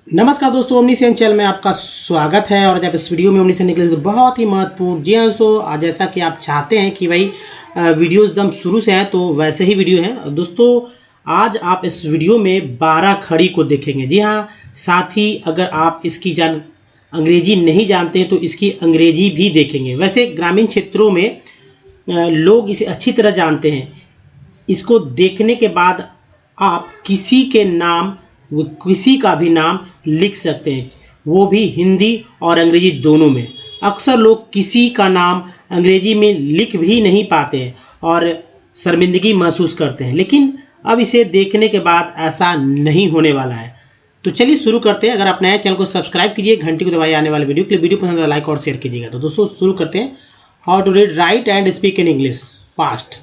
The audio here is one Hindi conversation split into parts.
नमस्कार दोस्तों, ओमनीसेंस चैनल में आपका स्वागत है। और जब इस वीडियो में ओमनीसेंस निकले तो बहुत ही महत्वपूर्ण, जी हाँ दोस्तों, आज जैसा कि आप चाहते हैं कि भाई वीडियो एकदम शुरू से है तो वैसे ही वीडियो है दोस्तों। आज आप इस वीडियो में 12 खड़ी को देखेंगे। जी हाँ, साथ ही अगर आप इसकी अंग्रेजी नहीं जानते हैं तो इसकी अंग्रेजी भी देखेंगे। वैसे ग्रामीण क्षेत्रों में लोग इसे अच्छी तरह जानते हैं। इसको देखने के बाद आप किसी के नाम, वो किसी का भी नाम लिख सकते हैं, वो भी हिंदी और अंग्रेजी दोनों में। अक्सर लोग किसी का नाम अंग्रेजी में लिख भी नहीं पाते हैं और शर्मिंदगी महसूस करते हैं, लेकिन अब इसे देखने के बाद ऐसा नहीं होने वाला है। तो चलिए शुरू करते हैं। अगर आप नए चैनल को सब्सक्राइब कीजिए, घंटी को दबाइए आने वाले वीडियो के लिए। वीडियो पसंद है लाइक और शेयर कीजिएगा। तो दोस्तों शुरू करते हैं। How to read, write and speak in English fast.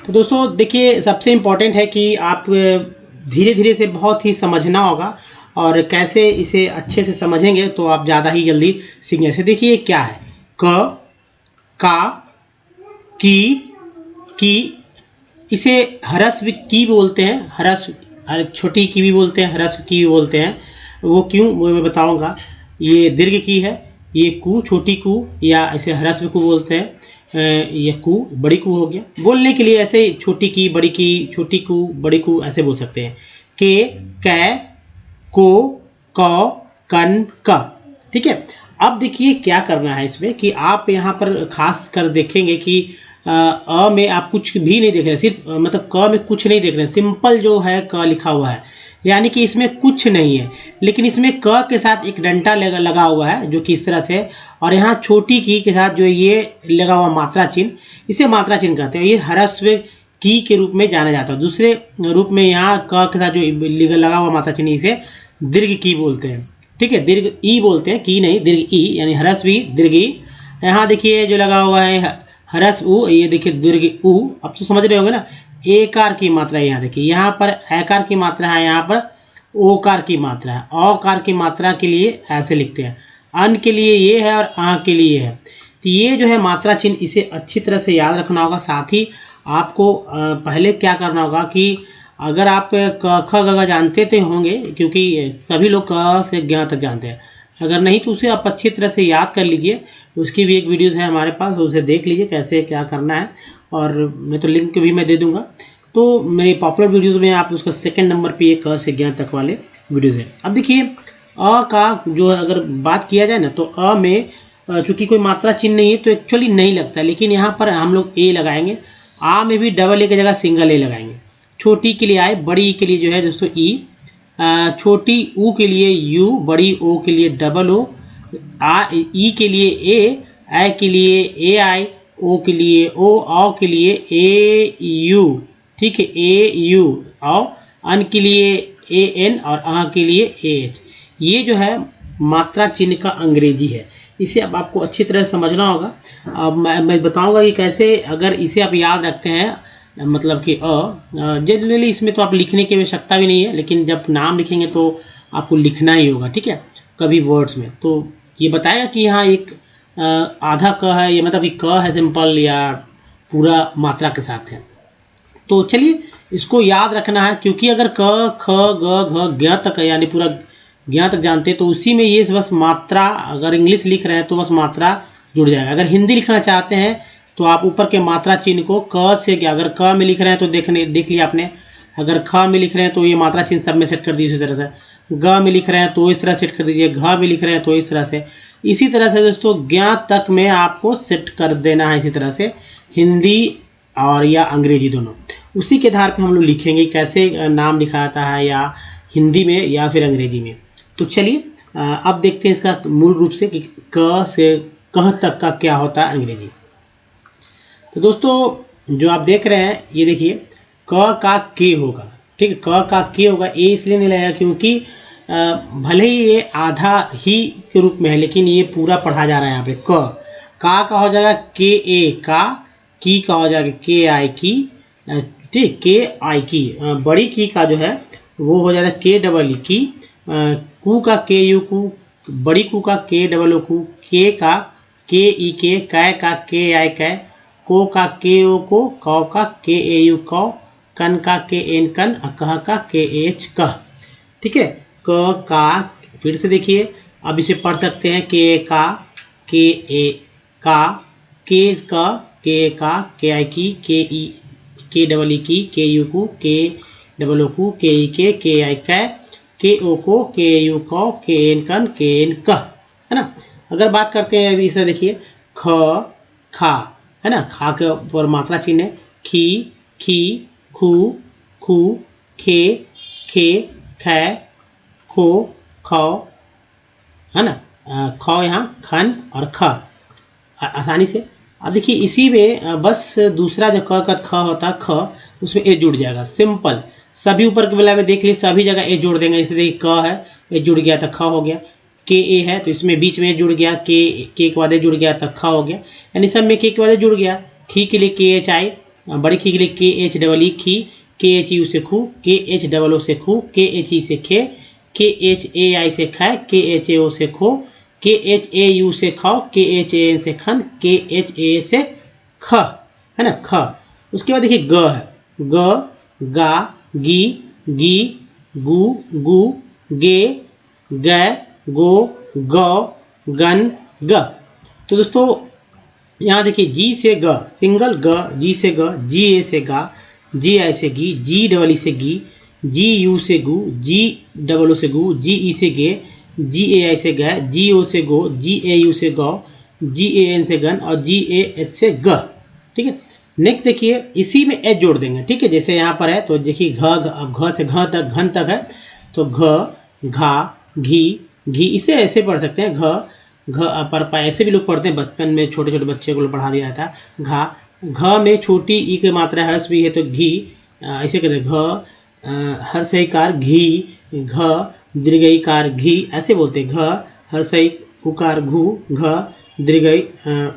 तो दोस्तों देखिए, सबसे इम्पोर्टेंट है कि आप धीरे धीरे से बहुत ही समझना होगा, और कैसे इसे अच्छे से समझेंगे तो आप ज़्यादा ही जल्दी सीख जाएंगे। देखिए क्या है, क, का, की, इसे ह्रस्व की बोलते हैं। ह्रस्व छोटी की भी बोलते हैं, ह्रस्व की भी बोलते हैं। वो क्यों, वो मैं बताऊंगा। ये दीर्घ की है, ये कू, छोटी कू, या इसे ह्रस्व कू बोलते हैं। ये कू, बड़ी कू हो गया। बोलने के लिए ऐसे छोटी की, बड़ी की, छोटी कू, बड़ी कू ऐसे बोल सकते हैं। के, कै, को, कौ, कन, क। ठीक है। अब देखिए क्या करना है इसमें कि आप यहाँ पर खास कर देखेंगे कि अ में आप कुछ भी नहीं देख रहे, सिर्फ मतलब क में कुछ नहीं देख रहे। सिंपल जो है क लिखा हुआ है, यानी कि इसमें कुछ नहीं है, लेकिन इसमें क के साथ एक डंडा लगा हुआ है जो कि इस तरह से, और यहाँ छोटी की के साथ जो ये लगा हुआ मात्रा चिन्ह, इसे मात्रा चिन्ह कहते हैं। ये ह्रस्व की के रूप में जाना जाता है। दूसरे रूप में यहाँ क के साथ जो लगा हुआ मात्रा चिन्ह, इसे दीर्घ की बोलते हैं। ठीक है, दीर्घ ई बोलते हैं, की नहीं, दीर्घ ई, यानी ह्रस्व ई, दीर्घ ई। यहाँ देखिए जो लगा हुआ है ह्रस्व उ, ये देखिए दीर्घ उ। अब तो समझ रहे होंगे ना। एकार की मात्रा है, यहाँ देखिए, यहाँ पर एकार की मात्रा है, यहाँ पर ओकार की मात्रा है। औकार की मात्रा के लिए ऐसे लिखते हैं, अन के लिए ये है और आ के लिए है। तो ये जो है मात्रा चिन्ह, इसे अच्छी तरह से याद रखना होगा। साथ ही आपको पहले क्या करना होगा कि अगर आप क ख ग जानते थे होंगे, क्योंकि सभी लोग क से ज्ञ तक जानते हैं, अगर नहीं तो उसे आप अच्छी तरह से याद कर लीजिए। उसकी भी एक वीडियोस है हमारे पास, उसे देख लीजिए कैसे क्या करना है, और मैं तो लिंक भी मैं दे दूंगा। तो मेरे पॉपुलर वीडियोस में आप उसका सेकंड नंबर पे क से ज्ञ तक वाले वीडियोस हैं। अब देखिए अ का जो है, अगर बात किया जाए ना, तो अ में चूंकि कोई मात्रा चिन्ह नहीं है तो एक्चुअली नहीं लगता, लेकिन यहाँ पर हम लोग ए लगाएंगे। आ में भी डबल ए की जगह सिंगल ए लगाएंगे। छोटी के लिए आए, बड़ी ई के लिए जो है दोस्तों ई, छोटी ऊ के लिए यू, बड़ी ओ के लिए डबल ओ, ई के लिए ए के लिए ए आई, ओ के लिए ओ के लिए ए यू। ठीक है, ए यू। औ अन के लिए ए एन, और आ के लिए ए एच। ये जो है मात्रा चिन्ह का अंग्रेजी है। इसे अब आपको अच्छी तरह समझना होगा। अब मैं बताऊंगा कि कैसे, अगर इसे आप याद रखते हैं, मतलब कि जनरली इसमें तो आप लिखने की आवश्यकता भी नहीं है, लेकिन जब नाम लिखेंगे तो आपको लिखना ही होगा। ठीक है, कभी वर्ड्स में तो ये बताएगा कि यहाँ एक आधा क है, ये मतलब कि क है सिंपल, या पूरा मात्रा के साथ है। तो चलिए इसको याद रखना है, क्योंकि अगर क, ख, ग, घ, ज्ञ तक, यानी पूरा ज्ञ तक जानते हैं, तो उसी में ये बस मात्रा, अगर इंग्लिश लिख रहे हैं तो बस मात्रा जुड़ जाएगा। अगर हिंदी लिखना चाहते हैं तो आप ऊपर के मात्रा चिन्ह को क से, क्या अगर क में लिख रहे हैं तो देख लिया आपने, अगर ख में लिख रहे हैं तो ये मात्रा चिन्ह सब में सेट कर दीजिए इसी तरह से, ग में लिख रहे हैं तो इस तरह सेट कर दीजिए, घ में लिख रहे हैं तो इस तरह से। इसी तरह से दोस्तों ज्ञ तक में आपको सेट कर देना है, इसी तरह से हिंदी और या अंग्रेजी दोनों। उसी के आधार पर हम लोग लिखेंगे कैसे नाम लिखा जाता है, या हिंदी में या फिर अंग्रेजी में। तो चलिए अब देखते हैं इसका मूल रूप से कि क से कह तक का क्या होता है अंग्रेजी। तो दोस्तों जो आप देख रहे हैं, ये देखिए क का के होगा। ठीक है, क का के होगा। ए इसलिए नहीं लगेगा क्योंकि भले ही ये आधा ही के रूप में है, लेकिन ये पूरा पढ़ा जा रहा है यहाँ पे। का हो जाएगा के ए का, की का हो जाएगा के आई की। ठीक, के आई की। बड़ी की का जो है वो हो जाएगा के डबल ई की। कू का के यू कू, बड़ी कू का के डबल ओ कू, के का के ई के, कै का के आई कै, को का के ओ को, कौ का के ए यू कौ, कन का के एन कन, कह का के एच कह। ठीक है, क का, फिर से देखिए अब इसे पढ़ सकते हैं के का, के ए का, के आई की, के ई, के डबल ई की, के यू को, के डबल ओ को, के ई के आई कै, के ओ को, के यू को, के एन कन, के एन क, है ना। अगर बात करते हैं अभी इसे देखिए ख खा, है ना, खा के ऊपर मात्रा चिन्ह है, खी खी, खू खू, खे खे, खे खो खो, है ना, ख यहाँ खन और ख आसानी से। अब देखिए इसी में बस दूसरा जो क का ख होता है ख, उसमें ए जुड़ जाएगा, सिंपल। सभी ऊपर के बेला में देख लीजिए सभी जगह ए जोड़ देंगे, इसलिए क है ए जुड़ गया तो ख हो गया, के ए है तो इसमें बीच में जुड़ गया, के बाद ए जुड़ गया तो ख हो गया, यानी सब में के बाद ए जुड़ गया। खी के लिए के एच आई, बड़ी खी के लिए के एच डबल ई खी, के एच यू से खू, के एच डबल ओ से खू, के एच ई से खे, के एच ए आई से खै, के एच ए ओ से खो, के एच ए यू से खाओ, के एच ए एन से खन, के एच ए से ख, है ना, ख। उसके बाद देखिए ग है, ग गा गी गी, गु गु, गे ग, गो गौ, गन ग। तो दोस्तों यहाँ देखिए जी से ग, सिंगल ग, जी से ग, जी ए से गा, जी आई से गी, जी डबल ई से गी, जी यू से गु, जी डबल ओ से गु, जी ई से गे, जी ए आई से ग, जी ओ से गो, जी ए यू से गौ, जी ए एन से गन और जी ए एच से ग। ठीक है, नेक्स्ट देखिए इसी में एच जोड़ देंगे। ठीक है, जैसे यहाँ पर है तो देखिए अब घ से घ तक, घन तक है तो घ घा घी घी, इसे ऐसे पढ़ सकते हैं घ पर ऐसे भी लोग पढ़ते हैं, बचपन में छोटे छोटे बच्चे को पढ़ा दिया था। घा घ में छोटी ई की मात्रा हर्ष भी है तो घी, ऐसे कहते हैं घ हर्षईकार घी, घ दीर्घईकार घी, ऐसे बोलते हैं। घ हर्षई उकार घू, घ दीर्घई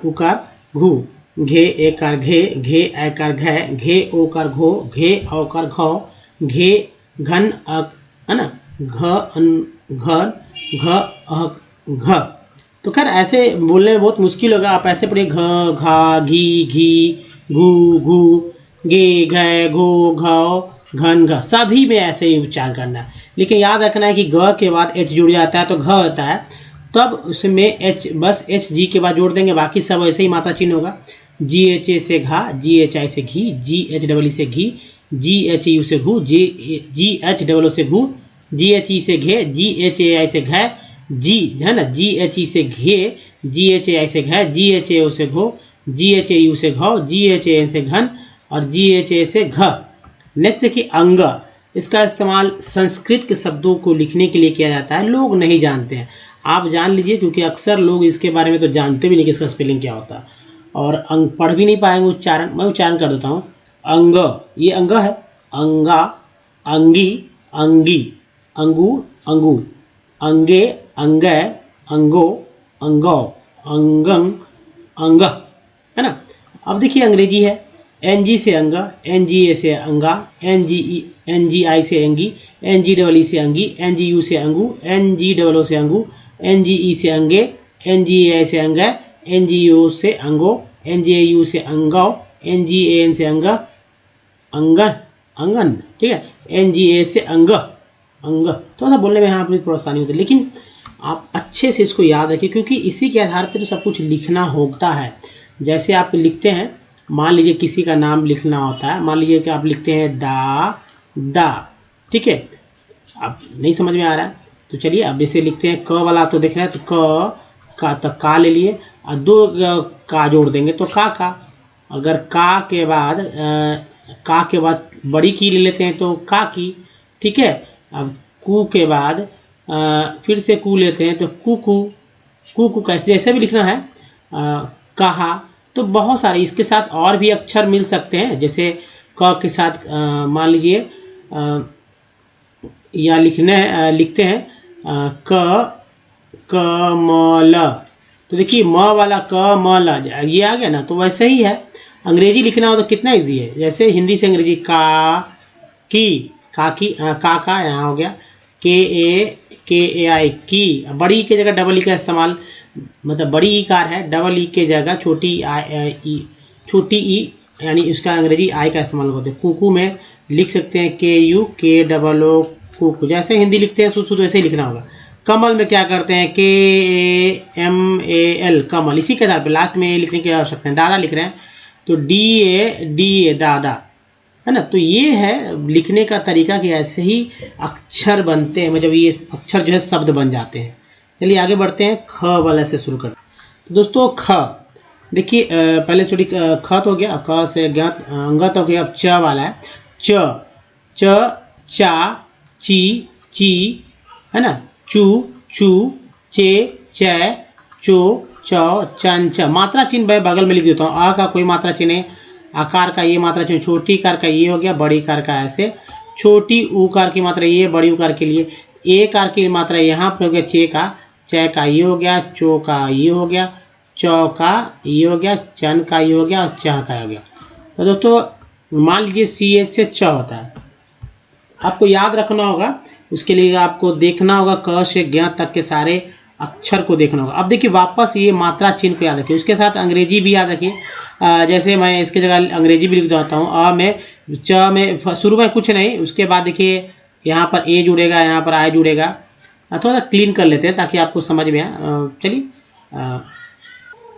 उकार घू, घे एकार घे, घे ऐकार घे, घे ओकार घो, घे औकार घो, घे घन अक, है ना, घर घ अक घ। तो खैर ऐसे बोलने में बहुत मुश्किल होगा, आप ऐसे पढ़िए घ घा घी घी, घू घू, गे घे घो घाओ, घन घ, सभी में ऐसे ही उच्चारण करना है। लेकिन याद रखना है कि ग के बाद एच जुड़ जाता है तो घ होता है, तब उसमें एच बस एच जी के बाद जोड़ देंगे, बाकी सब ऐसे ही मात्रा चिन्ह होगा। जी एच ए से घा, जी एच आई से घी, जी एच डबल ई से घी, जी एच यू से घू, जी एच डबल ओ से घू, जी एच ई से घे, जी एच ए आई से घे, जी है ना, जी एच ई से घे, जी एच ए आई से घे, जी एच ए ओ से घो, जी एच ए यू से घो, जी एच ए एन से घन और जी एच ए से घ। नेक्स्ट देखिए अंग, इसका इस्तेमाल संस्कृत के शब्दों को लिखने के लिए किया जाता है, लोग नहीं जानते हैं, आप जान लीजिए क्योंकि अक्सर लोग इसके बारे में तो जानते भी नहीं कि इसका स्पेलिंग क्या होता है, और अंग पढ़ भी नहीं पाएंगे उच्चारण। मैं उच्चारण कर देता हूँ। अंग, ये अंग है, अंगा अंगी अंगी, अंगूर अंगू, अंगे अंगे, अंगो अंगौ, अंगंग अंग, है ना। अब देखिए अंग्रेजी है, एन जी से अंग, एन जी ए से अंगा, एन जी आई से अंगी, एन जी डबल ई से अंगी, एन जी यू से अंगू, एन जी डबल ओ से अंगू, एन जी ई से अंगे, एन जी ए आई से अंग, एन जी ओ से अंगो, एन जी ए यू से अंगौ, एन जी ए एन से अंग अंगन अंगन, ठीक है, एन जी ए से अंग अंग। थोड़ा सा बोलने में यहाँ पर परेशानी होती है, लेकिन आप अच्छे से इसको याद रखिए क्योंकि इसी के आधार पर तो सब कुछ लिखना होता है। जैसे आप लिखते हैं, मान लीजिए किसी का नाम लिखना होता है, मान लीजिए कि आप लिखते हैं दा, ठीक है, अब नहीं समझ में आ रहा है तो चलिए अब इसे लिखते हैं। क वाला तो देख रहे हैं तो का ले लिए और दो का जोड़ देंगे तो का। अगर का के बाद बड़ी की ले लेते हैं तो का की, ठीक है। अब कू के बाद फिर से कू लेते हैं तो कू कैसे जैसे भी लिखना है, कहा। तो बहुत सारे इसके साथ और भी अक्षर मिल सकते हैं, जैसे क के साथ मान लीजिए या लिखते हैं कमल, तो देखिए म वाला कमल ये आ गया ना, तो वैसे ही है। अंग्रेजी लिखना हो तो कितना इजी है, जैसे हिंदी से अंग्रेजी का यहाँ हो गया, के ए आई की, बड़ी ई के जगह डबल ई का इस्तेमाल, मतलब बड़ी ई कार है, डबल ई के जगह छोटी ई यानी इसका अंग्रेजी आई का इस्तेमाल होता है। कुकू में लिख सकते हैं के यू, के डबल ओ कु, जैसे हिंदी लिखते हैं शुद्ध वैसे ही लिखना होगा। कमल में क्या करते हैं, KAMAL कमल, इसी के आधार पर लास्ट में लिखने की आवश्यकता है। दादा लिख रहे हैं तो DA दादा, है ना। तो ये है लिखने का तरीका कि ऐसे ही अक्षर बनते हैं, मतलब ये अक्षर जो है शब्द बन जाते हैं। चलिए आगे बढ़ते हैं, ख वाला से शुरू करते हैं। तो दोस्तों ख देखिए, पहले छोटी ख तो हो गया, क से ज्ञात अंगत हो गया। अब च वाला है, च चा ची ची, है ना, चू चू चे चे चो चौ चन च। मात्रा चिन्ह मैं बगल में लिख देता हूँ। आ का कोई मात्रा चिन्ह है, आकार का ये मात्रा चिन्ह, छोटी कार का ये हो गया, बड़ी कार का ऐसे, छोटी ऊकार की मात्रा ये, बड़ी उकार के लिए ए कार की मात्रा यहाँ पर हो गया, चे का, चे का ये हो गया, चो का ये हो गया, चौ का ये हो गया, चन का ये हो गया और चह का हो गया। तो दोस्तों मान लीजिए CH से च होता है, आपको याद रखना होगा, उसके लिए आपको देखना होगा क से ज्ञ तक के सारे अक्षर को देखना होगा। अब देखिए वापस ये मात्रा चिन्ह को याद रखिए, उसके साथ अंग्रेजी भी याद रखिए। जैसे मैं इसके जगह अंग्रेजी भी लिख देता हूँ। अ में च में शुरू में कुछ नहीं, उसके बाद देखिए यहाँ पर ए जुड़ेगा, यहाँ पर आई जुड़ेगा। थोड़ा सा क्लीन कर लेते हैं ताकि आपको समझ में आए। चलिए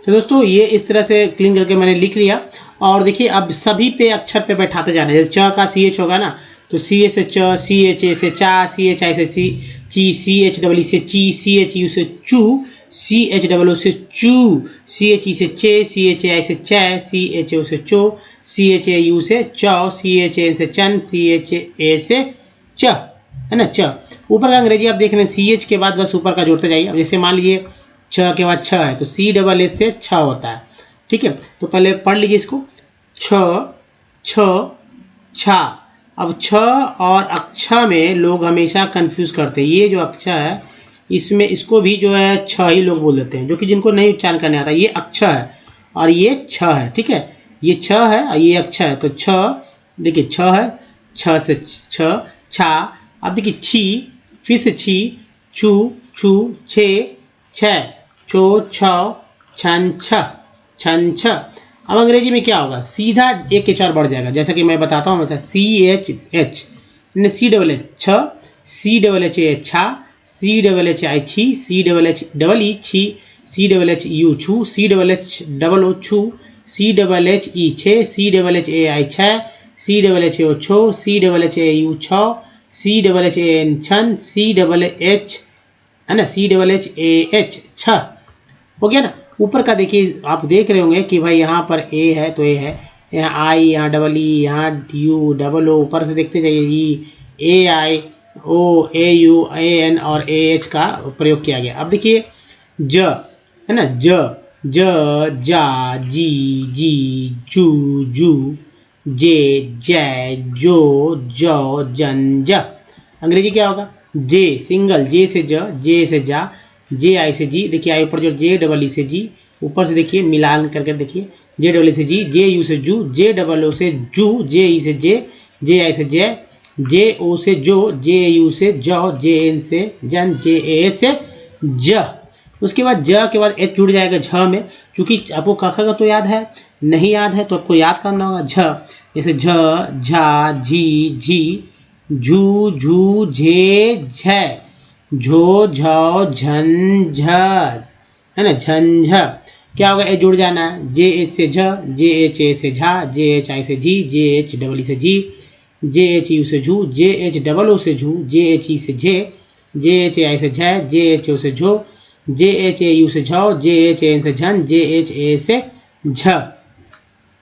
तो दोस्तों ये इस तरह से क्लीन करके मैंने लिख लिया। और देखिए अब सभी पे अक्षर पे बैठाते जाना है। जैसे च का CH होगा ना, तो CH से च, CH से चा, CHI से ची, CHEE से ची, CHU से चू, CHOO से चू, CHE से चे, CHAI से चै, CHO से चो, CHAU से चौ, CHAN से चन, CHA से च, है ना, च। ऊपर का अंग्रेजी आप देख रहे हैं, CH के बाद बस ऊपर का जोड़ते जाइए। अब जैसे मान लीजिए छ के बाद छ है तो CSS से छ होता है, ठीक है। तो पहले पढ़ लीजिए इसको, छ छ छा। अब छ और अक्षा में लोग हमेशा कंफ्यूज करते हैं। ये जो अक्षा है इसमें इसको भी जो है छ ही लोग बोल देते हैं, जो कि जिनको नहीं उच्चारण करने आता। ये अक्षा है और ये छ है, ठीक है। ये छ है और ये अक्षा है। तो छ देखिए छ है, छ से छ छा। अब देखिए छी, फिर से छी, छू छू छे छ, छो छौ छन छ, छन छ। अब अंग्रेजी में क्या होगा, सीधा एक एच और बढ़ जाएगा। जैसा कि मैं बताता हूँ हमेशा, CHH CHH छ, CHHA छा, CHHI छी, CHHE छी, CHHU छू, CHHO छू, CHHE छे, CHHAI छै, CHHO छो, CHHAU छौ, CHHAN छन, CHH है ना, CHHAH छ, हो गया ना। ऊपर का देखिए आप देख रहे होंगे कि भाई यहाँ पर ए है तो ए है, यहाँ आई, यहाँ डबल ई, यहाँ यू डबल ओ, ऊपर से देखते जाइए ई, AI O AU AN और AH का प्रयोग किया गया। अब देखिए ज, है ना, ज जा जी जी जू जू जे जै जो जौ जन ज। अंग्रेजी क्या होगा, जे सिंगल, जे से जा, JI से जी, देखिए आई ऊपर जो JEE से जी, ऊपर से देखिए मिलान करके देखिए JEE से जी, JU से जू, JOO से जू, JE से जे, JI से जय, JO से जो, JU से जौ, JN से जन, JA से ज। उसके बाद ज के बाद H जुड़ जाएगा झ में। चूंकि आपको क ख का तो याद है, नहीं याद है तो आपको याद करना होगा झ। जैसे झ झा झी झी, झू झू झे झै, झो झौ झन झर, है ना, झंझर। क्या होगा, ए जुड़ जाना है, JH से झ, JHA से झा, JHI से जी, JHEE से जी, JHU से झू, JHOO से झू, JHE से झे, JHAI से झै, JHO से झो, JHAU से झौ, JHAN से झन, JHA से झ।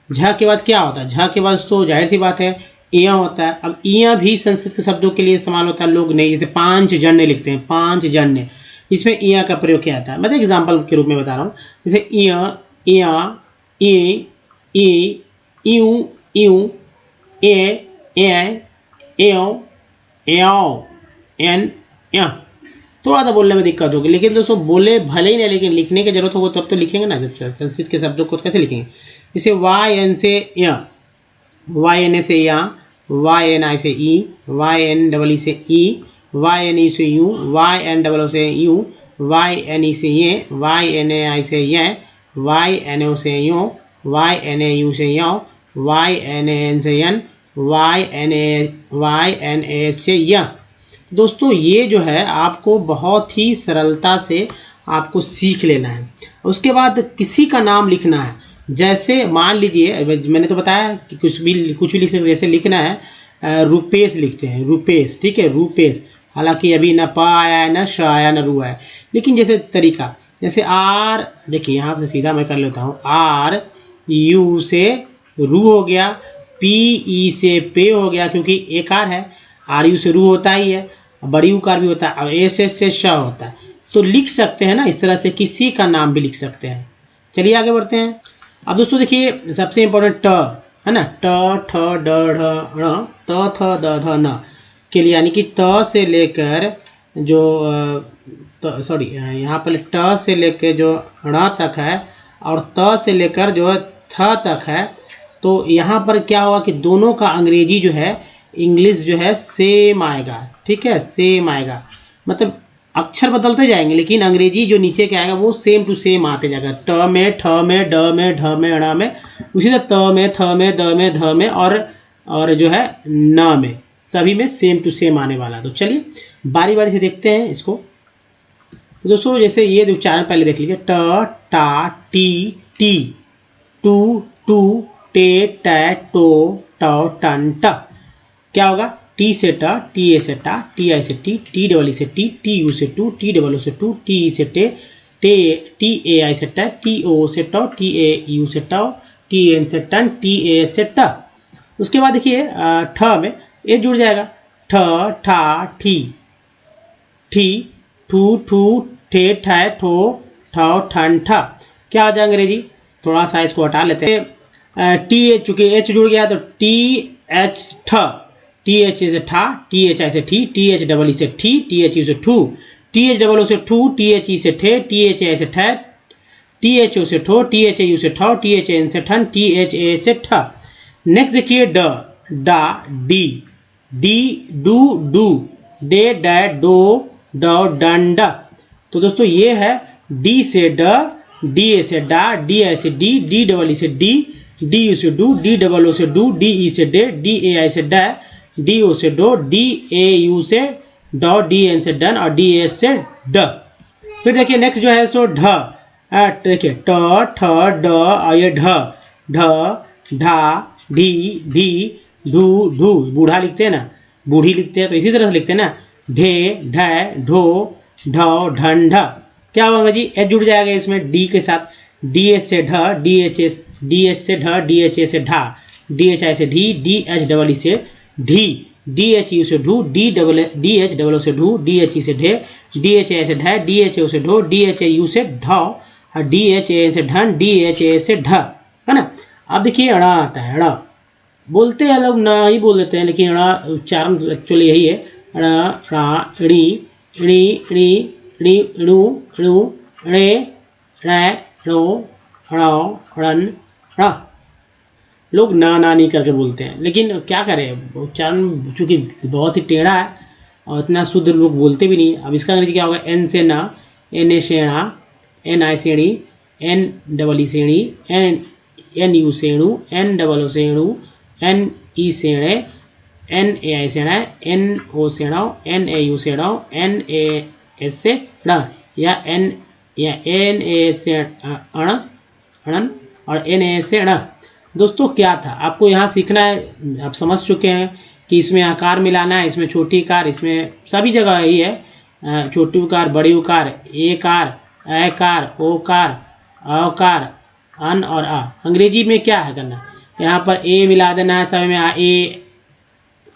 झ के बाद क्या होता है, झ के बाद तो जाहिर सी बात है इया होता है। अब इया भी संस्कृत के शब्दों के लिए इस्तेमाल होता है, लोग नहीं, जैसे पांच जन्य लिखते हैं, पांच जन्य, इसमें इया का प्रयोग किया जाता है। मैं एग्जाम्पल के रूप में बता रहा हूँ, जैसे इया इया ई ई इऊ इऊ ए एओ एओ एन या। थोड़ा सा बोलने में दिक्कत होगी, लेकिन दोस्तों बोले भले ही नहीं, लेकिन लिखने की जरूरत होगी तब तो लिखेंगे ना। जब संस्कृत के शब्दों को कैसे लिखेंगे, जैसे YN से या, YNA से या, YNI से ई, YNEE से ई, YNE से यू, YNOO से यू, YNE से ये, YNAI से ये, YNO से यो, YNAU से यो, YNAN से यन, YNA से यह। दोस्तों ये जो है आपको बहुत ही सरलता से आपको सीख लेना है। उसके बाद किसी का नाम लिखना है। जैसे मान लीजिए मैंने तो बताया कि कुछ भी लिख सकते, जैसे लिखना है रुपेश लिखते हैं, रुपेश, ठीक है, रुपेश। हालांकि अभी न पा आया है, न श आया, न रू आया, लेकिन जैसे तरीका, जैसे आर, देखिए यहाँ से सीधा मैं कर लेता हूँ, आर यू से रू हो गया, पी ई से पे हो गया क्योंकि एक आर है, आर यू से रू होता ही है, बड़ी उकार भी होता है, और एस एस से श होता है। तो लिख सकते हैं ना इस तरह से, किसी का नाम भी लिख सकते हैं। चलिए आगे बढ़ते हैं। अब दोस्तों देखिए सबसे इम्पोर्टेंट ट है ना, ट ठ ड ढ ण त थ द ध न के लिए, यानी कि त से लेकर जो सॉरी यहाँ पर ट से लेकर जो ण तक है और त से लेकर जो थ तक है, तो यहाँ पर क्या होगा कि दोनों का अंग्रेजी जो है, इंग्लिश जो है सेम आएगा, ठीक है, सेम आएगा। मतलब अक्षर बदलते जाएंगे लेकिन अंग्रेजी जो नीचे के आएगा वो सेम टू सेम आते जाएगा। ट में, ठ में, ड में, ढ में, ण में, उसी तरह त में, थ में, द में, ध में और जो है न में, सभी में सेम टू सेम आने वाला। तो चलिए बारी बारी से देखते हैं इसको। तो दोस्तों जैसे ये उच्चारण पहले देख लीजिए, ट टा टी टी, टू टू टे टै टो टौ टन ट। क्या होगा, टी से ट, टी ए से टा, टी आई से टी, टी डबल ई से टी, टी यू से टू, टी डबल ओ से टू, टी ई से टे, टी ए आई से ट, टी ओ से टो, टी ए यू से टो, टी एन से टन, टी ए से ट। उसके बाद देखिए ठ में ए जुड़ जाएगा, ठ ठा ठी, ठी ठू ठू ठे ठै ठो ठौ ठन ठ। क्या हो जाए अंग्रेजी, थोड़ा सा इसको हटा लेते हैं। टी एच, चूंकि एच जुड़ गया तो टी एच ठ, टी एच से ठा, टी एच आई से ठी, टी एच डबल ई से ठी, टी एच यू से ठू, टी एच डबल ओ से ठू, टी एच ई से ठे, टी एच आई से ठै, टी एच ओ से ठो, टी एच यू से ठौ, टी एच एन से ठन, टी एच ए से ठ। नेक्स्ट देखिए ड, डा डी, डी डू डू, डे डै डो डौ डन ड। तो दोस्तों ये है डी से ड, डी ए से डा, डी आई से डी, डी डबल ई से डी, डी यू से डू, डी डबल ओ से डू, डी ई से डे, डी ए आई से डै, डी ओ से डो, डी ए यू से डॉ, डी एन से डन और डी एस से ड। फिर देखिए नेक्स्ट जो है सो ढ, देखिए ट ठ ड और ये ढ, ढ ढा ढी ढी ढू ढू, बूढ़ा लिखते हैं ना, बूढ़ी लिखते हैं, तो इसी तरह से लिखते हैं ना, ढे ढै ढो ढौ ढन ढ। क्या होगा जी, एच जुड़ जाएगा इसमें डी के साथ, डी एच से ढ, डी एच से ढ, डी एच ए से ढा, डी एच आई से ढी, डी एच डबल ई से ढी, डी एच यू से ढू, डी एच डबल ओ से ढू, डी एच ई से ढे, डी एच ए से ढै, डी एच ओ से ढो, डी एच ए यू से ढौ और डी एच ए से ढन, डी एच ए से ढ, है ना। अब देखिए अड़ा आता है, अड़ा बोलते हैं लोग ना ही बोल देते हैं, लेकिन अड़ा उच्चारण एक्चुअली यही है, अड़ा रा ड़ी ड़ी ड़ी ड़ी ड़ू ड़ू ड़े रै रो ड़ौ ड़न ड़। लोग ना नहीं करके बोलते हैं, लेकिन क्या करें, उच्चारण चूँकि बहुत ही टेढ़ा है और इतना शुद्ध लोग बोलते भी नहीं। अब इसका अंग्रेजी क्या होगा, एन से ना, एन ए सेणा, एन आई सेणी, एन डबल ई सेणी, एन यू सेणु, एन डबल ओ सेणु, एन ई सेणे, एन ए आई सेणा, एन ओ सेणाओ, एन ए यू सेणाओ, एन ए एस से ण, या एन ए से अण अणन और एन ए से ण। दोस्तों क्या था आपको यहाँ सीखना है, आप समझ चुके हैं कि इसमें आकार मिलाना है, इसमें छोटी कार, इसमें सभी जगह यही है, छोटी उकार, बड़ी उकार, ए कार, ए कार, ओ कार, अकार, अन और आ। अंग्रेजी में क्या है करना, यहाँ पर ए मिला देना है सभी में, ए।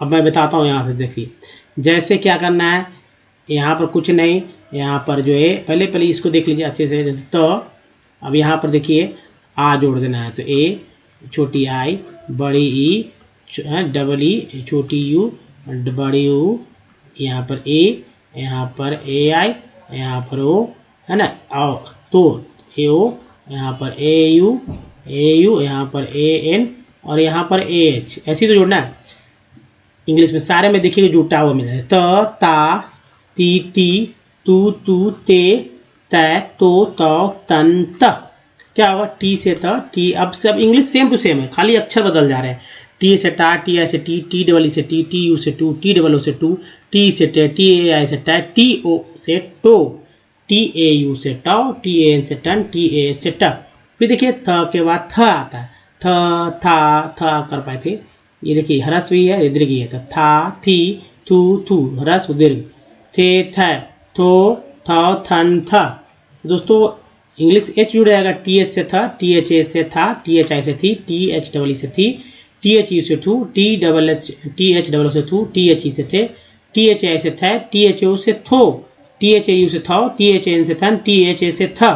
अब मैं बताता हूँ यहाँ से, देखिए जैसे क्या करना है, यहाँ पर कुछ नहीं, यहाँ पर जो है पहले इसको देख लीजिए अच्छे से। जैसे तो अब यहाँ पर देखिए आ जोड़ देना है, तो ए, छोटी आई, बड़ी ई, डबल ई, छोटी यू, बड़ी यू, यहाँ पर ए, यहाँ पर ए आई, यहाँ पर ओ, है ना, आओ तो ए ओ, यहाँ पर ए यू, यहाँ पर ए एन और यहाँ पर ए एच, ऐसे तो जोड़ना है। इंग्लिश में सारे में देखिए जुटा हुआ मिला है, त ता ती ती, तू तू ते तै तो तौ तन त। क्या होगा, टी से त, टी। अब सब इंग्लिश सेम टू सेम है, खाली अक्षर बदल जा रहे हैं। टी से टा, टी आई से टी, टी डबल ई से टी, टी यू से टू, टी डबल ओ से टू, टी से टे, टी ए आई से टा, टी ओ से टो, टी ए यू से टाओ, टी ए एन से टन, टी ए एस से ट। फिर देखिए थ के बाद थ आता है, थ था थ कर पाए थे, ये देखिए ह्रस्व भी है दीर्घ है, तो था थी थू थू ह्रस्व दीर्घ, थे थ थो थ थन थ। दोस्तों इंग्लिश एच जुड़ जाएगा, टी एच से था, टी एच ए से था, टी एच आई से थी, टी एच डबल ई से थी, टी एच यू से थू, टी एच डबल ओ से थू, टी एच ई से थे, टी एच आई से थे, टी एच ओ से थो, टी एच ए यू से थो, टी एच एन से थन, टी एच ए से था।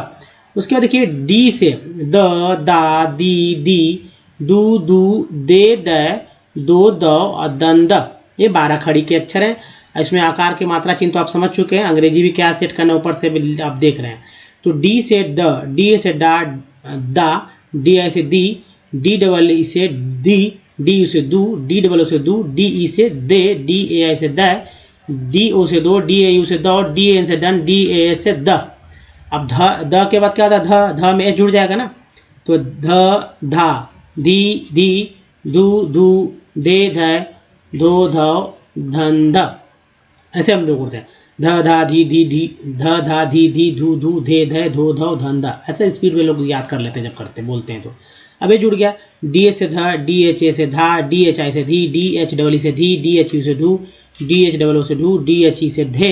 उसके बाद देखिए डी से द दा दी दी दू दू दे द दो द और दन द, ये 12 खड़ी के अक्षर हैं। इसमें आकार की मात्रा चिन्ह तो आप समझ चुके हैं, अंग्रेजी भी क्या सेट करना ऊपर से भी आप देख रहे हैं। तो डी से ड, डी से डा दा, डी आई से दी, डी डबल ई से दी, डी यू से दू, डी डबल ओ से दू, डी ई से दे, डी ए आई से द, डी ओ से दो, डी ए यू से दो, डी एन से डन, डी ए एस से द। अब ध के बाद क्या आता है, ध में एच जुड़ जाएगा ना, तो ध धा धी धी दू दू दे ध दो धौ धन ध, ऐसे हम लोग करते हैं। ध धा धी धी धी, ध धा धी धी धू धू धे ध धो धौ धन ध, ऐसे स्पीड में लोग याद कर लेते हैं जब करते बोलते हैं तो। अब ये जुड़ गया, डी एच से ध, डी एच ए से धा, डी एच आई से धी, डी एच डबल ई से धी, डी एच यू से धू, डी एच डबल ओ से ढू, डी एच ई से धे,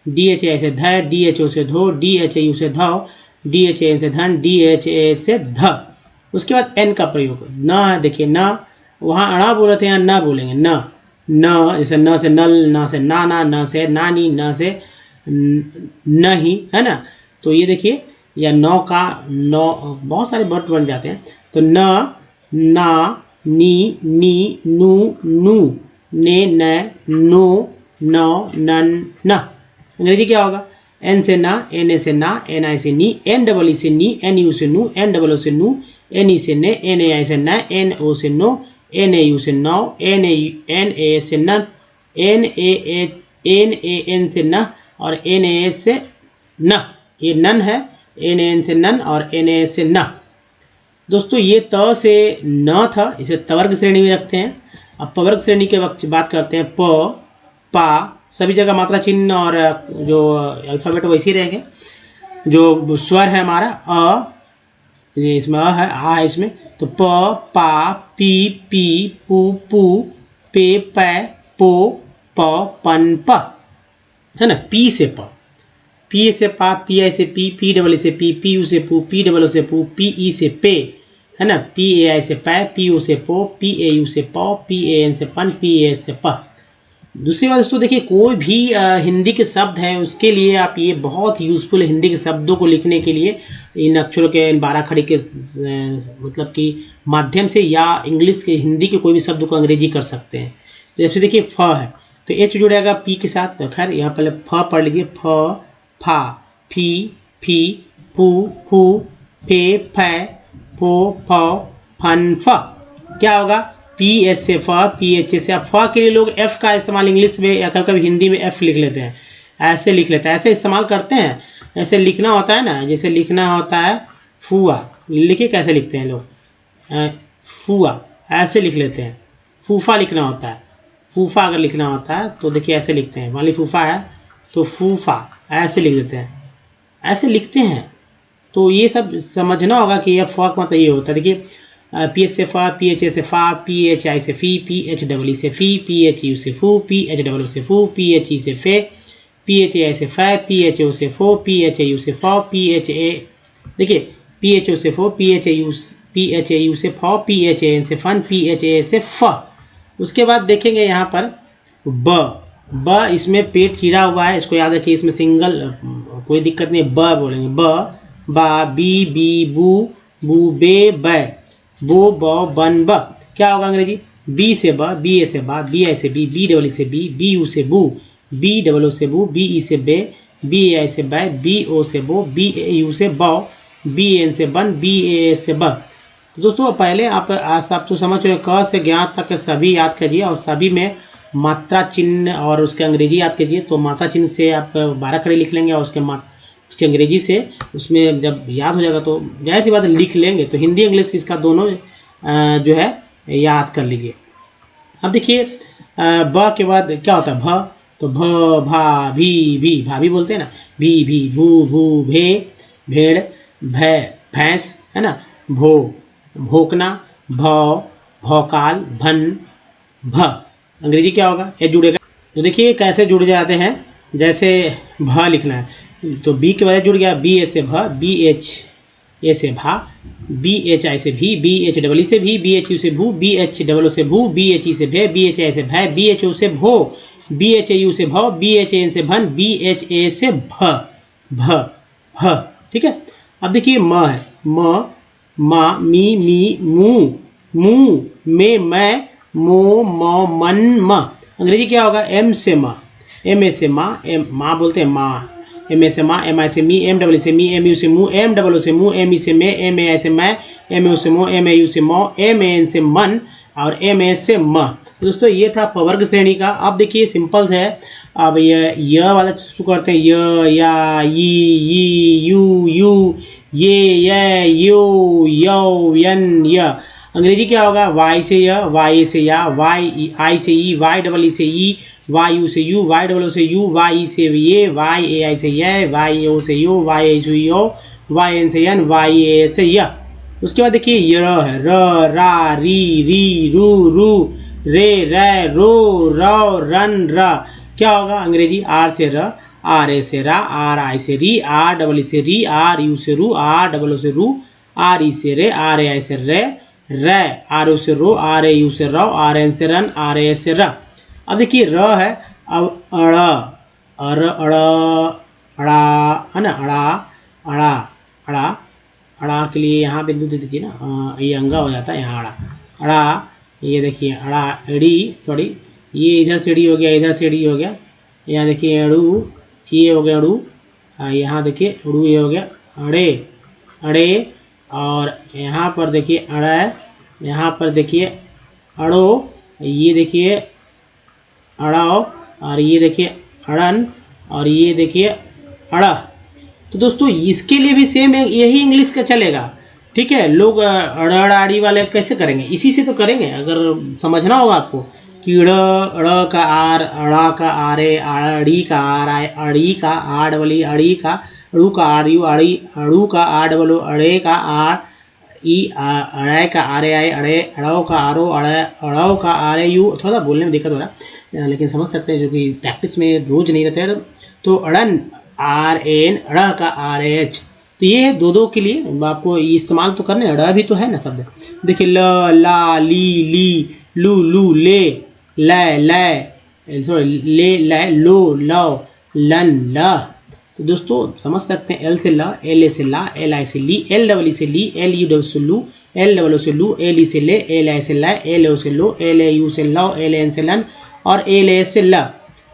डी एच आई से ध, डी एच ओ से धो, डी एच ए यू से धौ, डी एच ए एन से धन, डी एच ए से ध। उसके बाद एन का प्रयोग, न देखिए न, वहाँ अड़ा बोले थे यहाँ न बोलेंगे, न न, जैसे न से नल, न से नाना, न से नानी, न से नहीं, है ना। तो ये देखिए या नौ का नौ बहुत सारे वर्ड बन जाते हैं, तो न ना नी नी नू नू ने न नो नौ नन न। अंग्रेजी क्या होगा, एन से ना, एन ए से ना, एन आई से नी, एन डबल ई से नी, एन यू से नू, एन डबल ओ से नू, एन ई से ने, एन ए आई से न, एन ओ से नो, एन ए यू से नौ, एन ए से न, एन ए एन से न और एन ए से न, ये नन है, एन ए एन से नन और एन ए से न। दोस्तों ये त से न था, इसे तवर्ग श्रेणी में रखते हैं। अब पवर्ग श्रेणी के वक्त बात करते हैं, प पा सभी जगह मात्रा चिन्ह और जो अल्फ़ाबेट वैसे ही रहेंगे। जो स्वर है हमारा अ, इसमें अ है, आ है इसमें, तो प पा पी पी पू पू पे पै पो प पन प, है ना। पी से प, पी से पा, पी आई से पी डबल से पी यू से पू, पी डबल से पू, पी ई से पे, है ना। पी ए आई से पै, पी ओ से पो, पी ए यू से पौ, पी ए एन से पन, पी ए एस से प। दूसरी बात दोस्तों देखिए, कोई भी हिंदी के शब्द हैं उसके लिए आप ये बहुत यूज़फुल है, हिंदी के शब्दों को लिखने के लिए इन अक्षरों के, इन 12 खड़ी के मतलब कि माध्यम से, या इंग्लिश के हिंदी के कोई भी शब्द को अंग्रेजी कर सकते हैं। तो जैसे देखिए फ है तो एच जुड़ेगा पी के साथ, तो खैर यहाँ पहले फ पढ़ लीजिए, फ फा फी फी फू फू फे फै फो फ फन फ। क्या होगा, पी एस से फ, पी एच से। अब फ के लिए लोग एफ का इस्तेमाल इंग्लिश में या कभी हिंदी में एफ लिख लेते हैं, ऐसे लिख लेते हैं, ऐसे इस्तेमाल करते हैं। ऐसे लिखना होता है ना, जैसे लिखना होता है फुआ, लिखिए कैसे लिखते हैं लोग, फुआ ऐसे लिख लेते हैं। फूफा लिखना होता है, फूफा अगर लिखना होता है तो देखिए ऐसे लिखते हैं, मान ली फूफा है तो फूफा ऐसे लिख देते हैं, ऐसे लिखते हैं। तो ये सब समझना होगा कि यह फ का मतलब ये होता है। देखिए पी एच से फ, पी एच ए से फा, पी एच आई से फी, पी एच डबल ई से फी, पी एच यू से फू, पी एच डबल ओ से फू, पी एच ई से फे, पी एच ए आई से फै, पी एच ओ से फो, पी एच ए यू से फौ, पी एच ए, देखिए पी एच ओ से फो, पी एच ए यू से फौ, पी एच ए एन से फन, पी एच ए से फ। उसके बाद देखेंगे यहाँ पर ब, इसमें पेट चिरा हुआ है, इसको याद रखिए, इसमें सिंगल कोई दिक्कत नहीं, ब बोलेंगे, ब बा बी बी बू बू बे बै बो ब बन ब। क्या होगा अंग्रेजी, बी से ब, बी ए से बा, बी आई से बी डबल ई से बी यू से बू, बी डबल ओ से बू, बी ई से बे, बी ए आई से बै, बी ओ से बो, बी ए यू से बौ, बी एन से बन, बी ए से ब। तो दोस्तों पहले आप सब तो समझ चुके, क से ज्ञात तक सभी याद करिए और सभी में मात्रा चिन्ह और उसके अंग्रेजी याद कीजिए। तो मात्रा चिन्ह से आप 12 खड़ी लिख लेंगे और उसके अंग्रेजी से उसमें जब याद हो जाएगा तो जाहिर सी बात लिख लेंगे। तो हिंदी इंग्लिश इसका दोनों जो है याद कर लीजिए। अब देखिए ब के बाद क्या होता है भ, तो भ भा भी भाभी बोलते हैं ना, भी भू भू भे भेड़, भै भैंस है ना, भो भोकना, भौ भौकाल, भन भ। अंग्रेजी क्या होगा, ये जुड़ेगा। तो देखिए कैसे जुड़ जाते हैं, जैसे भ लिखना है तो बी के बाद जुड़ गया, बी ए से भ, बी एच ए से भा, बी एच आई से भी, बी एच डबल ई से भी, बी एच यू से भू, बी एच डबल ओ से भू, बी एच ई से भे, बी एच आई से भै, बी एच ओ से भो, बी एच ए यू से भौ, बी एच एन से भन, बी एच ए से भ भ भ। ठीक है। अब देखिए म है, म मा मी मू मू में मैं, मो म मन म। अंग्रेजी क्या होगा, एम से म, एम ए से माँ, एम माँ बोलते हैं माँ, एम ए से माँ, एम आई से मी, एम डबल से मी, एम यू से मू, एम डबल ओ से मू, एम ई से मे, एम ए आई से मैं, एम यू से मो, एम ए यू से मौ, एम ए एन से मन और एम ए से म। दोस्तों ये था पवर्ग श्रेणी का। अब देखिए सिंपल है, अब ये वाला शुरू करते हैं, या यू ये यो यन य। अंग्रेजी क्या होगा, वाई से य, वाई से या, वाई आई से ई, वाई डबल ई से ई, वाई यू से यू, वाई डबल ओ से यू, वाई ई से ये, वाई ए आई से ये, वाई ओ से यो, वाई ए से यो, वाई एन से यन, वाई ए से य। उसके बाद देखिए य है, र रा री रू रे रै रो रौ रन र। क्या होगा अंग्रेजी, आर से र, आर ए से रा, आर आई से री, आर डबल ई से री, आर यू से रू, आर डबल ओ से रू, आर ई से रे, आर ए आई से रे, रै, आर ओ से रो, आर ए यू से रौ, आर एन से रन, आर ए से र। अब देखिए र है, अब अड़, अड़ा है ना, अड़ा अड़ा के लिए यहाँ बिंदु दे दीजिए ना, ये अंगा हो जाता है यहाँ अड़ा। ये देखिए अड़ा एड़ी, सॉरी ये इधर से एड़ी हो गया, इधर से एड़ी हो गया, यहाँ देखिए अड़ू, ये हो गया अड़ू, यहाँ देखिए अड़ू, ये हो गया अड़े। और यहाँ पर देखिए अड़ा, यहाँ पर देखिए अड़ो, ये देखिए अड़ाओ, और ये देखिए अड़न, और ये देखिए अड़ा। तो दोस्तों इसके लिए भी सेम यही इंग्लिश का चलेगा। ठीक है, लोग अड़ाड़ी वाले कैसे करेंगे, इसी से तो करेंगे। अगर समझना होगा आपको कि अड़ का आर, अड़ा का आर ए, अड़ी का आर आई, अड़ी का आर डबल ई, अड़ी का अड़ू का आर यू, अड़ी अड़ू का आर डबल ओ, अड़े का आर ई, अड़ाई का आर ए आई, अड़े अड़ाओ का आर ओ, अड़ाओ का आर ए यू। थोड़ा बोलने में दिक्कत हो रहा है लेकिन समझ सकते हैं, जो कि प्रैक्टिस में रोज नहीं रहते हैं। तो अड़न आर एन, अड़ा का आर एच। तो ये दो के लिए आपको इस्तेमाल तो करने, अड़ा भी तो है ना शब्द। देखिए ल ला ली लू ले सॉरी ले लो लो लन ल। तो दोस्तों समझ सकते हैं, एल से ल, एल ए से ला, एल आई से ली, एल डबल ई से ली, एल यू डबल से लू, एल डबल ओ से लू, एल ई से ले, एल आई से ला, एल ओ से लो, एल ए यू से लो, एल एन से लन और एल ए से ल।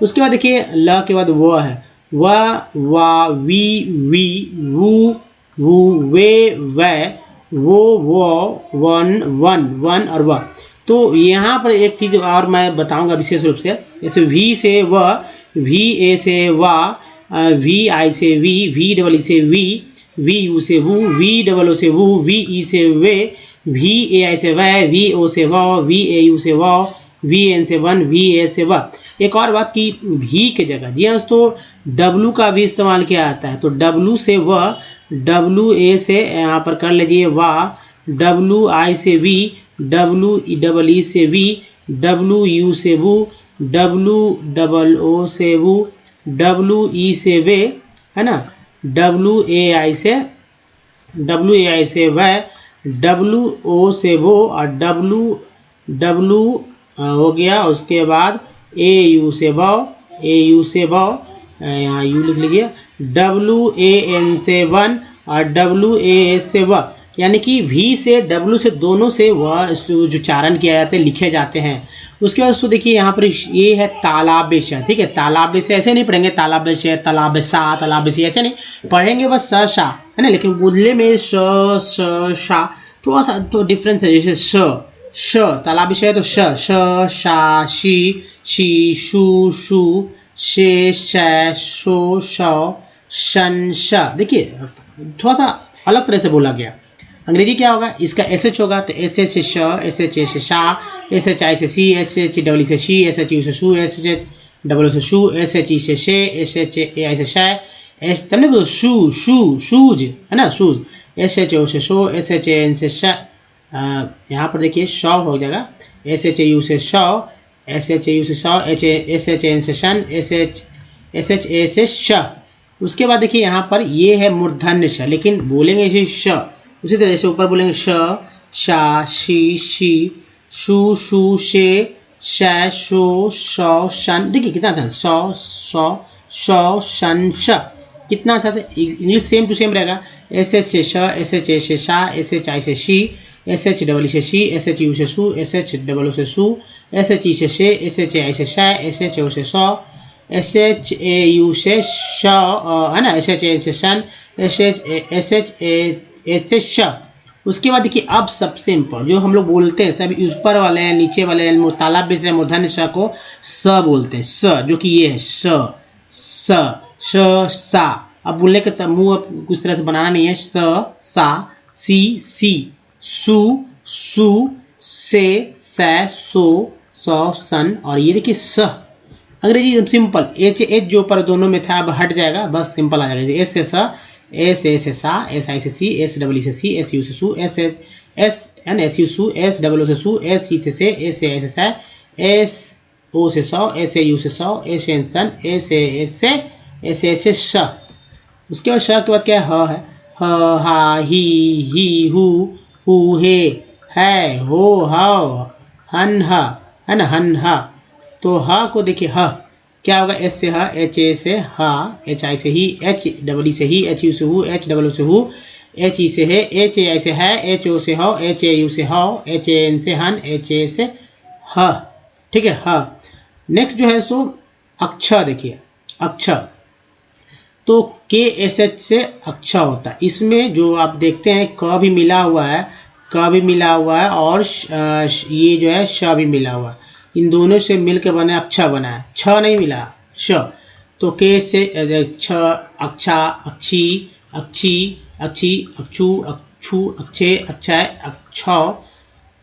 उसके बाद देखिए ल के बाद वो है, वा वी वू वे वै, वो वन और वह। तो यहाँ पर एक चीज़ और मैं बताऊंगा विशेष रूप से, जैसे वी से व, वी ए से वा, वी आई से वी डबल ई से वी यू से वू, वी डबल ओ से वू, वी ई से वे, वी ए आई से वै, वी ओ से वौ, वी ए यू से वौ, वी एन से वन, वी ए से वह। एक और बात की भी के जगह जी हाँ दोस्तों डब्लू का भी इस्तेमाल किया जाता है। तो डब्लू से वह, डब्लू ए से यहाँ पर कर लीजिए वाह, डब्लू आई से वी, डब्लू डबल ई से वी, डब्लू यू से वू, डब्लू डबल ओ से वू, डब्लू ई से वे है ना, डब्लू ए आई से वह, डब्लू ओ से वो और डब्लू हो गया। उसके बाद ए यू से बौ, यहाँ यू लिख लीजिए, डब्लू ए एन से वन और डब्लू ए एस से व। यानी कि वी से डब्लू से दोनों से वह जो उच्चारण किया जाते हैं, लिखे जाते हैं। उसके बाद उसको देखिए यहाँ पर ये है तालाबेश। ठीक है, तालाबेश ऐसे नहीं पढ़ेंगे, तालाबेश तालाबेशा तालाबेशी ऐसे नहीं पढ़ेंगे, बस स शा है ना। लेकिन बोलने में श शा थोड़ा सा तो डिफरेंस है। जैसे श तालाबेश है तो श शा शी शू शे शै शो शौ शन श। देखिए थोड़ा सा अलग तरह से बोला गया। अंग्रेजी क्या होगा, इसका एस एच होगा तो एस एच से श, एस एच ए से शा, एस एच आई से सी, एस एच डबल से शी, एस एच यू से शू, एस एच डबल से शू, एस एच ई से शे, एस एच ए आई से शाय, एस तब ना शू शू शूज है ना, शूज, एस एच ओ से show, S H A N से शा, यहाँ पर देखिए शौ हो जाएगा, एस एच ए यू से शौ, एस एच ए यू से शौ, एस एच एन से शन, एस एच ए से श। उसके बाद देखिए यहाँ पर ये है मूर्धन्य श, लेकिन बोलेंगे इसे श, उसी तरह से ऊपर बोलेंगे श, शा, शी, शी, शू, शू, शे, शै, शो, शौ, शन। देखिए कितना था, सौ, सौ, शौ, शन, श। कितना अच्छा से इंग्लिश सेम टू सेम रहेगा। एस एच से श, एस एच ए से शा, एस एच आई से शी, एस एच डबल से शी, एस एच यू से शू, एस एच डबल ओ से शू, एस एच ई से शे, एस एच ए आई से शा, एस एच ओ से शौ, एस एच ए यू से श, है ना, एस एच ए से शन, एस एच ए से श। उसके बाद देखिए अब सबसे इम्पोर्टेंट जो हम लोग बोलते हैं सभी ऊपर वाले हैं, नीचे वाले हैं, तालाब में से मूर्धन्य श को स बोलते हैं, स, जो कि ये है स, स, श, सा। अब बोलने के मुंह अब कुछ तरह से बनाना नहीं है, स, सा, सी, सी, सु, सु, से, सै, सो, सौ, सन, और ये देखिए स। अंग्रेजी सिंपल, एच एच जो पर दोनों में था अब हट जाएगा, बस सिंपल आ जाएगा। एस से स, एस ए से सा, एस आई से सी, एस डबल से सी, एस यू से सू, एस एन एस यू सू, एस डबल ओ से सू, एस सी से एस ए से सा, एस ओ से सौ, एस ए यू से सौ, S N sun, S A से श। उसके बाद श के बाद क्या है, ह, हा, ही, हु, हे, है, हो, हाउ, हन, ह, है ना, हन, हा। तो ह को देखिए, ह क्या होगा, एस से ह, एच ए से हा, एच आई से ही, एच डबल ई से ही, एच यू से हु, एच डबल ओ से हु, एच ई से है, एच ए आई से है, एच ओ से हो, एच ए यू से हो, एच ए एन से हन, एच ए से ह। ठीक है, ह। नेक्स्ट जो है सो अक्षर, देखिए अक्षर तो के एस एच से अक्षर होता है। इसमें जो आप देखते हैं क भी मिला हुआ है, क भी मिला हुआ है, और ये जो है श भी मिला हुआ है, इन दोनों से मिलकर बने अक्षर बना है, छ नहीं मिला, श। तो के से छ, अक्षा, अक्षी, अक्षी, अक्षी, अक्षु, अक्षु, अक्षे, अक्षय, अक्षौ,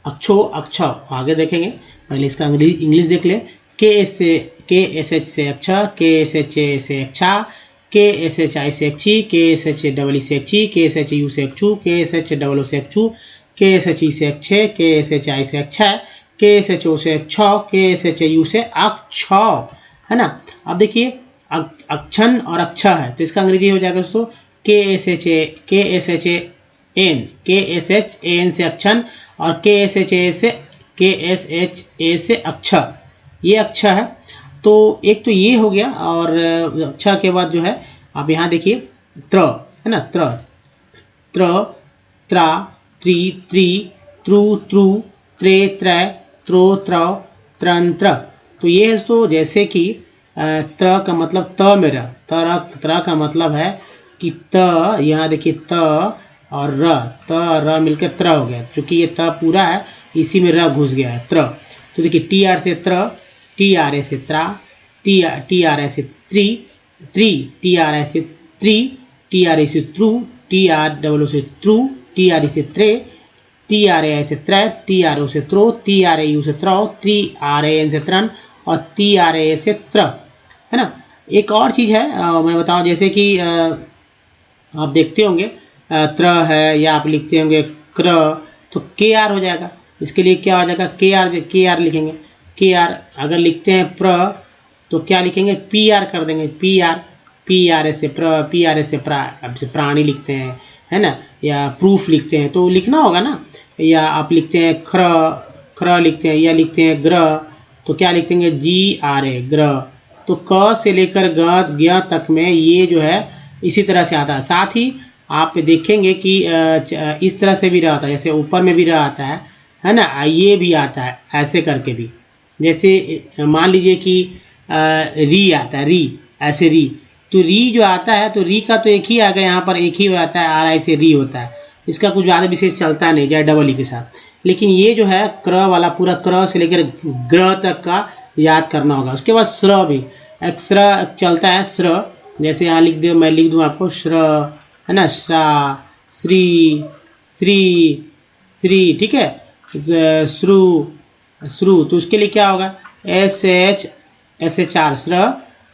अक्षो, अक्षौ। आगे देखेंगे, पहले इसका इंग्लिश देख ले। के एस एच से अक्षर, के एस एच ए से अक्षा, के एस एच आई से अक्षी, के एस एच डबल से अक्षी, के एस एच यू से अक्षु, के एस एच डबल से अक्षु, के एस एच ई से अक्षय, के एस एच आई से अक्षय, के एस एच ओ से अक्षौ, के एस एच यू से अक्षौ, है ना। अब देखिए अक्षन और अक्षा है तो इसका अंग्रेजी हो जाएगा दोस्तों के एस एच ए एन, के एस एच ए एन से अक्षन, और के एस एच ए से अक्षर, ये अक्षर है। तो एक तो ये हो गया, और अक्षर के बाद जो है आप यहाँ देखिए त्र, है ना, त्र, त्रा, त्रि, त्रि,त्रु, त्रू, त्रे, त्रै, त्रो, त्रौ, त्रंत्र। तो ये है तो जैसे कि त्र का मतलब त में र, त्र का मतलब है कि त, यहाँ देखिए त और र, त र मिलकर त्र हो गया, क्योंकि ये त पूरा है इसी में र घुस गया है, त्र। तो देखिए टी आर से त्र, टी आर ए से त्रा, टी आर ए से त्रि, टी आर ए से त्रि, टी आर ए से त्रू, टी आर डबल से त्रू, टी आर ई से त्रे, टी आर ए से त्रै, टी आर ओ से throw, T R A U से त्रौ, टी आर ए एन से त्रन, और टी आर ए से त्र, है ना। एक और चीज़ है मैं बताऊं, जैसे कि आप देखते होंगे त्र है, या आप लिखते होंगे क्र, तो के आर हो जाएगा। इसके लिए क्या हो जाएगा, के आर लिखेंगे, के आर। अगर लिखते हैं प्र तो क्या लिखेंगे, पी आर कर देंगे, पी आर ए से प्र, पी आर ए से प्राणी लिखते हैं, है ना, या प्रूफ लिखते हैं तो लिखना होगा ना। या आप लिखते हैं ख्र लिखते हैं, या लिखते हैं ग्रह तो क्या लिखेंगे, जी आर ए, ग्रह। तो क से लेकर ग तक में ये जो है इसी तरह से आता है। साथ ही आप देखेंगे कि इस तरह से भी रहता है, जैसे ऊपर में भी रहता है ना, ये भी आता है ऐसे करके भी। जैसे मान लीजिए कि री आता है, री, ऐसे री, तो री जो आता है तो री का तो एक ही आ गया, यहाँ पर एक ही हो जाता है, आर आई से री होता है, इसका कुछ ज़्यादा विशेष चलता नहीं जाए डबल ई के साथ। लेकिन ये जो है क्र वाला पूरा क्र से लेकर ग्रह तक का याद करना होगा। उसके बाद श्र भी एक्स्रा चलता है, श्र, जैसे यहाँ लिख दो, मैं लिख दूँ आपको श्र, है ना, श्रा, श्री, श्री, ठीक है। श्रु, तो उसके लिए क्या होगा, SHR, श्र,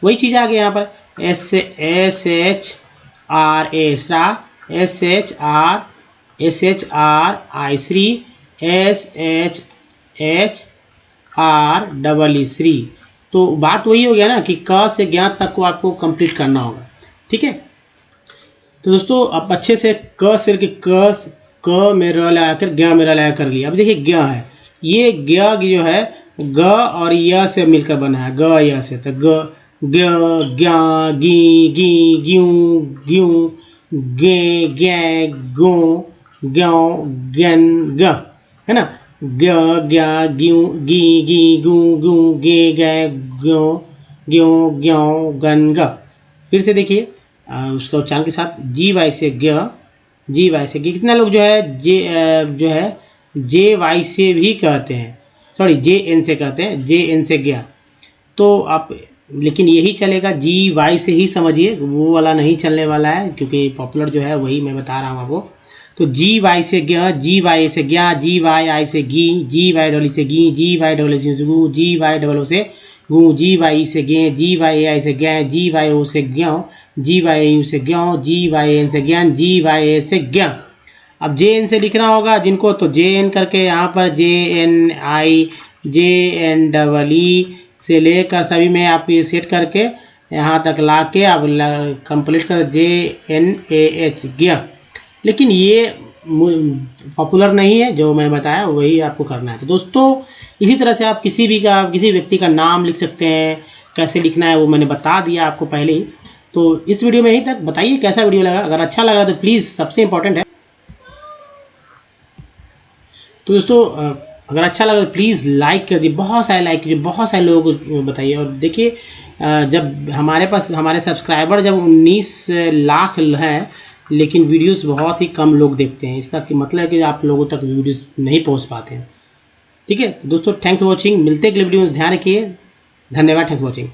वही चीज़ आ गई यहाँ पर, SHRA, श्रा, SHRI, Shri, SHRE, Shri. तो बात वही हो गया ना कि क से ज्ञ तक को आपको कंप्लीट करना होगा, ठीक है। तो दोस्तों अब अच्छे से क से क में र लगाकर ज्ञ में र लगा कर लिया। अब देखिए ज्ञ है, ये ज्ञ जो है ग और य से मिलकर बना है, ग य से, तो ग ज्ञ ज्ञा गी गी ग्यूं ग्यूं गे गे गो ग्यों ज्ञन ग, है ना। ग ज्ञा ग्यूं गी गी गू गू गे गे ग्यों ग्यों ग्यों गन ग। फिर से देखिए उसका उच्चारण के साथ, जी वाई से ज्ञ, जी वाई से, कितना लोग जो है जे वाई से भी कहते हैं, सॉरी जे एन से कहते हैं, जे एन से ज्ञ। तो आप लेकिन यही चलेगा, जी वाई से ही समझिए, वो वाला नहीं चलने वाला है, क्योंकि पॉपुलर जो है वही मैं बता रहा हूँ आपको। तो जी वाई से ज्ञ, जी वाई से ज्ञ, जी वाई आई से गी, जी वाई डबल से गी, जी वाई डबल से गू, जी वाई डबल से गू, जी वाई से गे, जी वाई आई से गै, जी वाई ओ से ग्यों, जी वाई यू से ग्यों, जी वाई एन से ज्ञान, जी वाई ए से ज्ञ। अब जे एन से लिखना होगा जिनको, तो जे एन करके यहाँ पर JNI, JNEE से लेकर सभी में आप ये सेट करके यहाँ तक ला के आप कंप्लीट कर JNAH ज्ञ। लेकिन ये पॉपुलर नहीं है, जो मैं बताया वही आपको करना है। तो दोस्तों इसी तरह से आप किसी व्यक्ति का नाम लिख सकते हैं, कैसे लिखना है वो मैंने बता दिया आपको पहले ही। तो इस वीडियो में यहीं तक, बताइए कैसा वीडियो लगा, अगर अच्छा लगा तो प्लीज़, सबसे इम्पोर्टेंट है, तो दोस्तों अगर अच्छा लगा तो प्लीज़ लाइक कर दीजिए, बहुत सारे लाइक कीजिए, बहुत सारे लोगों को बताइए। और देखिए जब हमारे सब्सक्राइबर जब 19 लाख हैं, लेकिन वीडियोस बहुत ही कम लोग देखते हैं, इसका मतलब है कि आप लोगों तक वीडियोस नहीं पहुंच पाते हैं, ठीक है। दोस्तों थैंक्स फॉर वॉचिंग, मिलते हैं अगले वीडियो में, ध्यान रखिए, धन्यवाद, थैंक्स फॉर वॉचिंग।